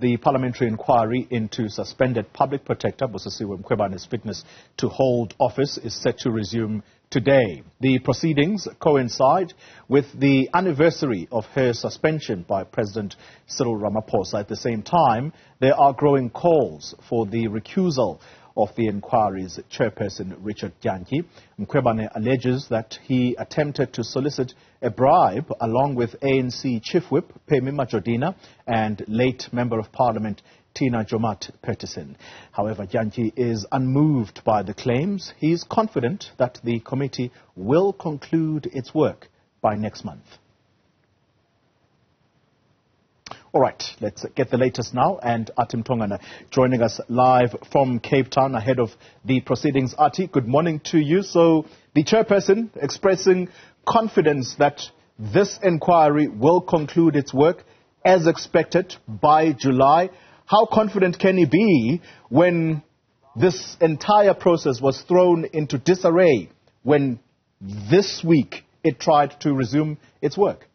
The parliamentary inquiry into suspended Public Protector Busisiwe Mkwebane's fitness to hold office is set to resume today. The proceedings coincide with the anniversary of her suspension by President Cyril Ramaphosa. At the same time, there are growing calls for the recusal of the inquiry's chairperson, Richard Jantyi. Mkhwebane alleges that he attempted to solicit a bribe along with ANC Chief Whip Phemi Majodina and late Member of Parliament Tina Joemat-Pettersson. However, Jantyi is unmoved by the claims. He is confident that the committee will conclude its work by next month. All right, let's get the latest now. And Athi Mtongana joining us live from Cape Town ahead of the proceedings. Athi, good morning to you. So the chairperson expressing confidence that this inquiry will conclude its work as expected by July. How confident can he be when this entire process was thrown into disarray when this week it tried to resume its work?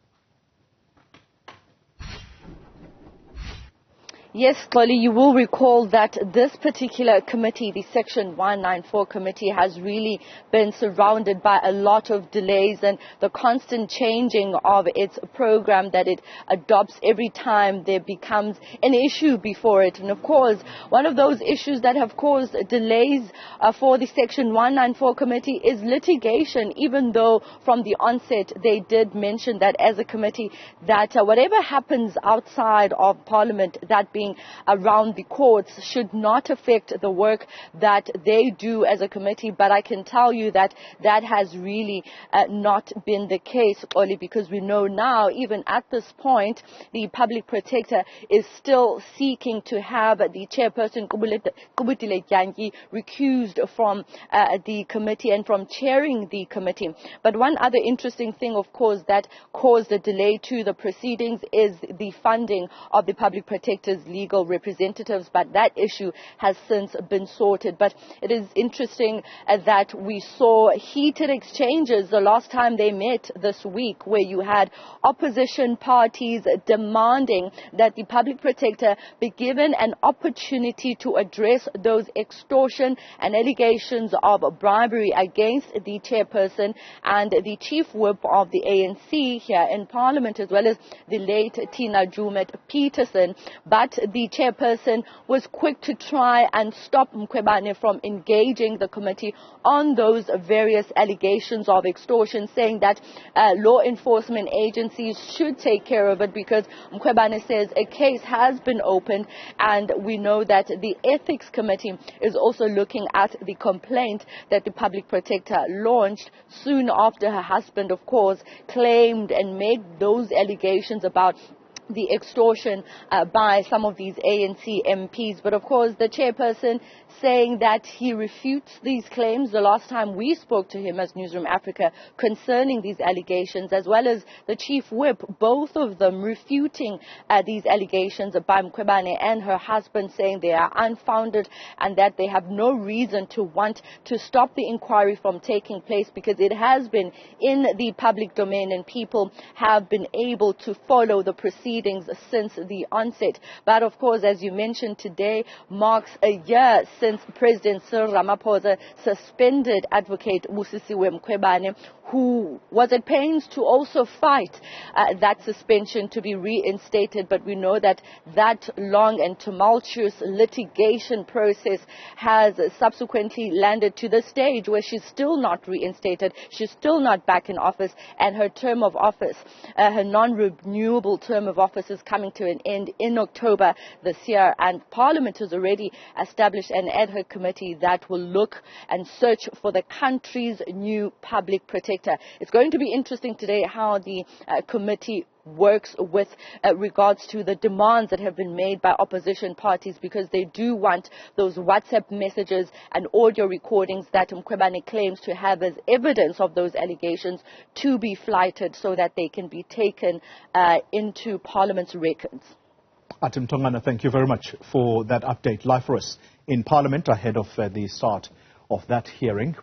Yes, Xoli, you will recall that this particular committee, the Section 194 committee, has really been surrounded by a lot of delays and the constant changing of its program that it adopts every time there becomes an issue before it. And of course, one of those issues that have caused delays for the Section 194 committee is litigation, even though from the onset they did mention that as a committee that whatever happens outside of Parliament, that being around the courts, should not affect the work that they do as a committee. But I can tell you that that has really not been the case, only because we know now, even at this point, the Public Protector is still seeking to have the chairperson, Jantyi, recused from the committee and from chairing the committee. But one other interesting thing, of course, that caused the delay to the proceedings is the funding of the Public Protector's legal representatives, but that issue has since been sorted. But it is interesting that we saw heated exchanges the last time they met this week, where you had opposition parties demanding that the Public Protector be given an opportunity to address those extortion and allegations of bribery against the chairperson and the chief whip of the ANC here in Parliament, as well as the late Tina Joemat-Pettersson. But the chairperson was quick to try and stop Mkhwebane from engaging the committee on those various allegations of extortion, saying that law enforcement agencies should take care of it, because Mkhwebane says a case has been opened, and we know that the ethics committee is also looking at the complaint that the Public Protector launched soon after her husband, of course, claimed and made those allegations about the extortion by some of these ANC MPs. But of course, the chairperson saying that he refutes these claims. The last time we spoke to him as Newzroom Afrika concerning these allegations, as well as the chief whip, both of them refuting these allegations by Mkhwebane and her husband, saying they are unfounded and that they have no reason to want to stop the inquiry from taking place, because it has been in the public domain and people have been able to follow the proceedings since the onset. But of course, as you mentioned, today marks a year since President Cyril Ramaphosa suspended Advocate Busisiwe Mkwebane, who was at pains to also fight that suspension to be reinstated. But we know that that long and tumultuous litigation process has subsequently landed to the stage where she's still not reinstated, she's still not back in office, and her term of office, her non-renewable term of office, is coming to an end in October this year. And Parliament has already established an ad hoc committee that will look and search for the country's new Public Protector. It's going to be interesting today how the committee works with regards to the demands that have been made by opposition parties, because they do want those WhatsApp messages and audio recordings that Mkhwebane claims to have as evidence of those allegations to be flighted so that they can be taken into Parliament's records. Athi Mtongana, thank you very much for that update live for us in Parliament ahead of the start of that hearing.